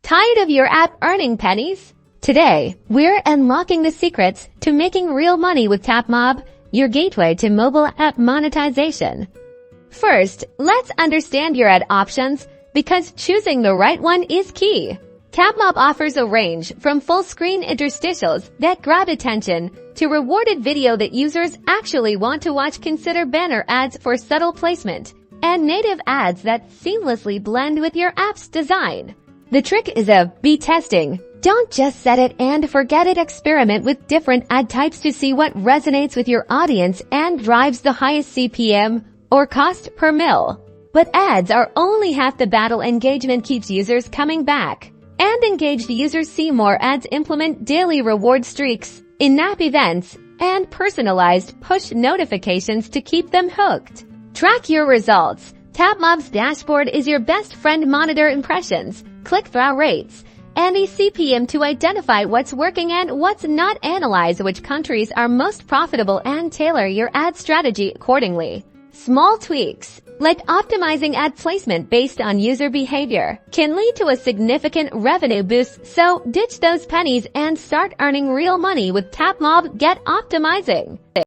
Tired of your app earning pennies? Today, we're unlocking the secrets to making real money with Tapmob, your gateway to mobile app monetization. First, let's understand your ad options because choosing the right one is key. Tapmob offers a range from full-screen interstitials that grab attention to rewarded video that users actually want to watch. Consider banner ads for subtle placement and native ads that seamlessly blend with your app's design. The trick is A/B testing. Don't just set it and forget it. Experiment with different ad types to see what resonates with your audience and drives the highest CPM or cost per mil. But ads are only half the battle. Engagement keeps users coming back. And engaged users see more ads. Implement daily reward streaks, in-app events, and personalized push notifications to keep them hooked. Track your results. Tapmob's dashboard is your best friend. Monitor impressions, click-through rates, and a CPM to identify what's working and what's not. Analyze which countries are most profitable and tailor your ad strategy accordingly. Small tweaks, like optimizing ad placement based on user behavior, can lead to a significant revenue boost, so ditch those pennies and start earning real money with Tapmob. Get optimizing.